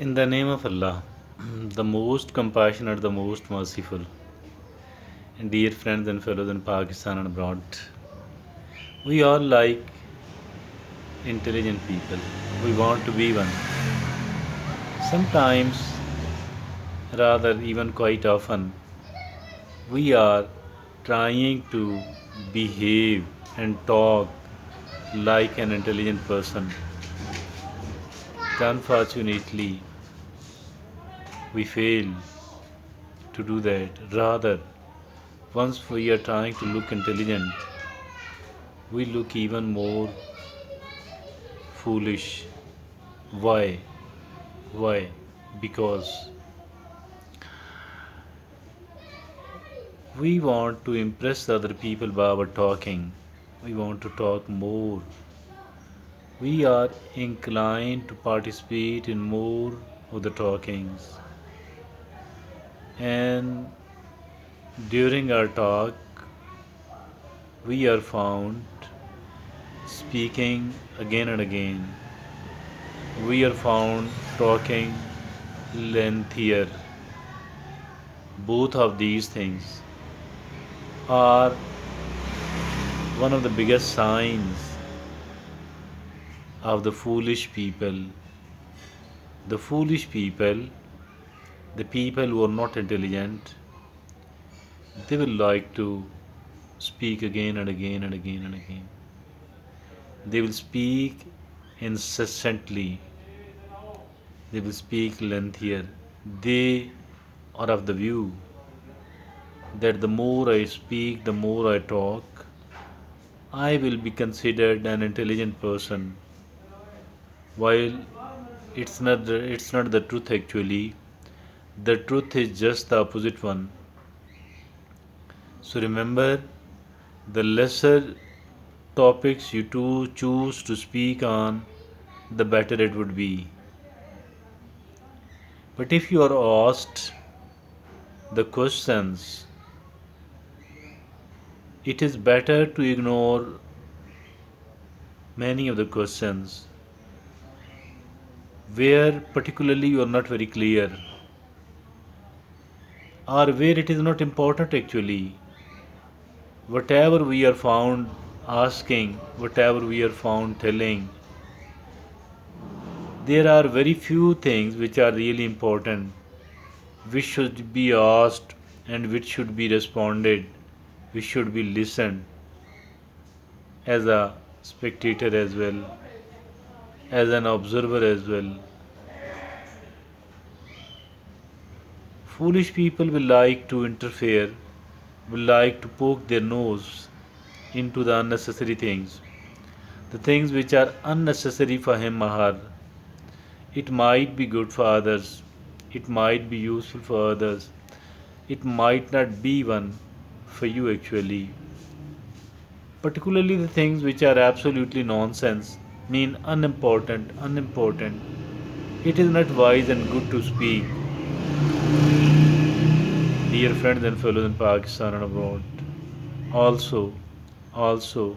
In the name of Allah, the most compassionate, the most merciful, and dear friends and fellows in Pakistan and abroad, we all like intelligent people. We want to be one. Sometimes, rather even quite often, we are trying to behave and talk like an intelligent person. Unfortunately, we fail to do that. Rather, once we are trying to look intelligent, we look even more foolish. Why? Why? Because we want to impress other people by our talking. We want to talk more. We are inclined to participate in more of the talkings. And during our talk, we are found speaking again and again. We are found talking lengthier. Both of these things are one of the biggest signs of the foolish people. The foolish people, the people who are not intelligent, they will like to speak again and again and again and again. They will speak incessantly, they will speak lengthier. They are of the view that the more I speak, the more I talk, I will be considered an intelligent person. While it's not the truth actually. The truth is just the opposite one. So remember, the lesser topics you choose to speak on, the better it would be. But if you are asked the questions, it is better to ignore many of the questions where particularly you are not very clear, or where it is not important actually. Whatever we are found asking, whatever we are found telling, there are very few things which are really important, which should be asked and which should be responded, which should be listened as a spectator as well, as an observer as well. Foolish people will like to interfere, will like to poke their nose into the unnecessary things, the things which are unnecessary for him or her. It might be good for others, it might be useful for others, it might not be one for you actually. Particularly the things which are absolutely nonsense, mean unimportant. It is not wise and good to speak, dear friends and fellows in Pakistan and abroad. Also, also,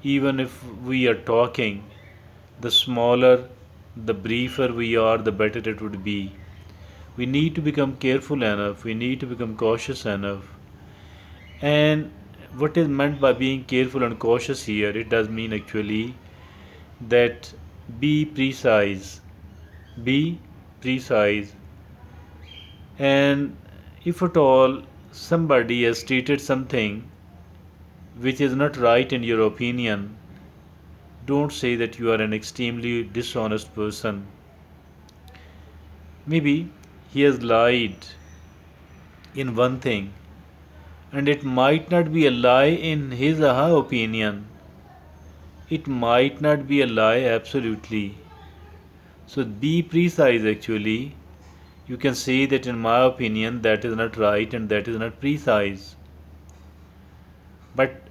even if we are talking, the smaller, the briefer we are, the better it would be. We need to become careful enough, we need to become cautious enough. And what is meant by being careful and cautious here, it does mean actually that be precise, be precise. And if at all somebody has stated something which is not right in your opinion, don't say that you are an extremely dishonest person. Maybe he has lied in one thing, and it might not be a lie in his or her opinion. It might not be a lie absolutely. So be precise actually. You can say that in my opinion that is not right and that is not precise. But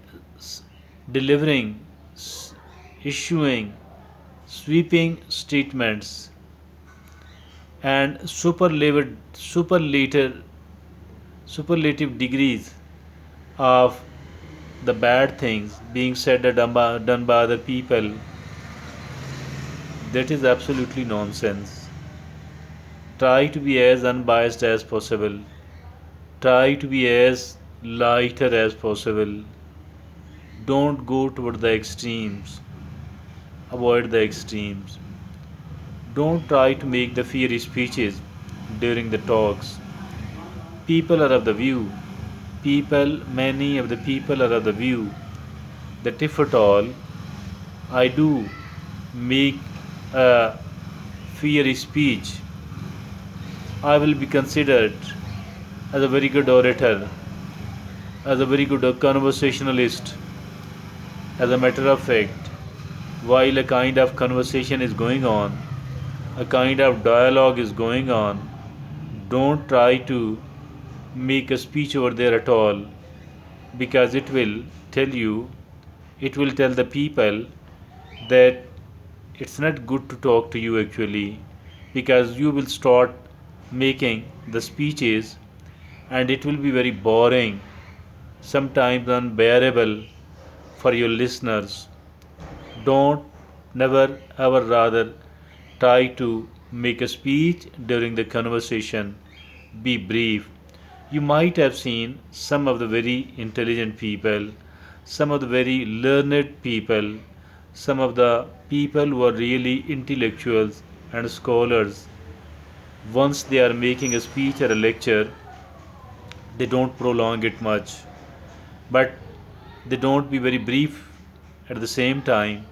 delivering, issuing sweeping statements and superlative degrees of the bad things being said or done by other people, that is absolutely nonsense. Try to be as unbiased as possible. Try to be as lighter as possible. Don't go toward the extremes. Avoid the extremes. Don't try to make the fiery speeches during the talks. People are of the view, many of the people are of the view that if at all I do make a fiery speech, I will be considered as a very good orator, as a very good conversationalist. As a matter of fact, while a kind of conversation is going on, a kind of dialogue is going on, don't try to make a speech over there at all, because it will tell the people that it's not good to talk to you actually, because you will start making the speeches and it will be very boring, sometimes unbearable for your listeners. Don't never ever rather try to make a speech during the conversation. Be brief. You might have seen some of the very intelligent people, some of the very learned people, some of the people who are really intellectuals and scholars. Once they are making a speech or a lecture, they don't prolong it much, but they don't be very brief at the same time.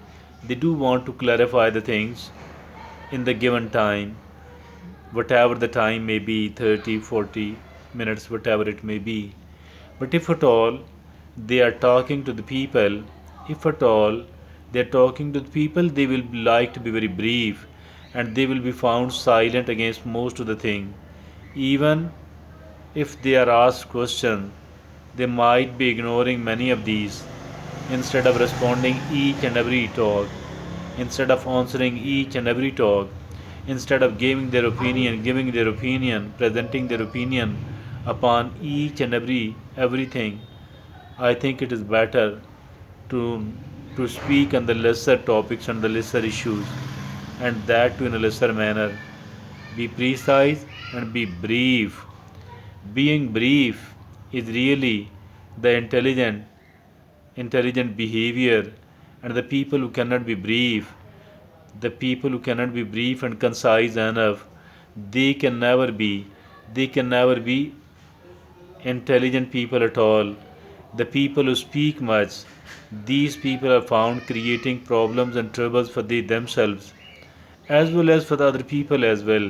They do want to clarify the things in the given time, whatever the time may be, 30, 40 minutes, whatever it may be. But if at all they are talking to the people, if at all they are talking to the people, they will like to be very brief and they will be found silent against most of the thing. Even if they are asked questions, they might be ignoring many of these instead of responding each and every talk, instead of answering each and every talk, instead of giving their opinion, presenting their opinion upon each and everything. I think it is better to to speak on the lesser topics and the lesser issues, and that too in a lesser manner. Be precise and be brief. Being brief is really the intelligent behavior, and the people who cannot be brief, the people who cannot be brief and concise enough, they can never be they can never be intelligent people at all. The people who speak much, these people are found creating problems and troubles for themselves as well as for the other people as well.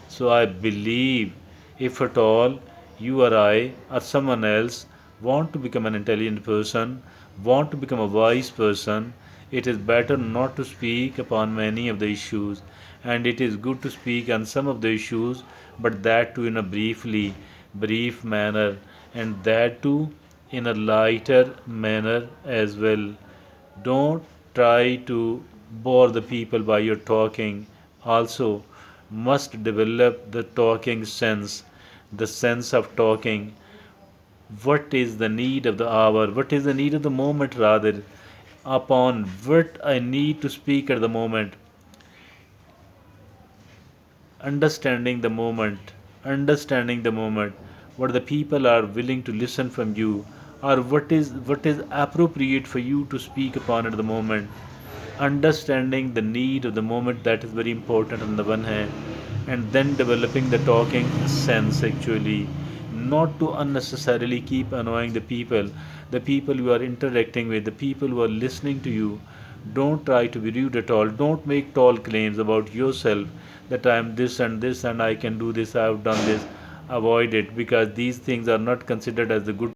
So I believe if at all you or I or someone else want to become an intelligent person, want to become a wise person, it is better not to speak upon many of the issues, and it is good to speak on some of the issues, but that too in a brief manner, and that too in a lighter manner as well. Don't try to bore the people by your talking. Also, must develop the talking sense, the sense of talking. What is the need of the hour? What is the need of the moment, rather? Upon what I need to speak at the moment. Understanding the moment, what the people are willing to listen from you, or what is appropriate for you to speak upon at the moment. Understanding the need of the moment, that is very important on the one hand, and then developing the talking sense actually, not to unnecessarily keep annoying the people you are interacting with, the people who are listening to you. Don't try to be rude at all. Don't make tall claims about yourself that I am this and this and I can do this, I have done this. Avoid it, because these things are not considered as the good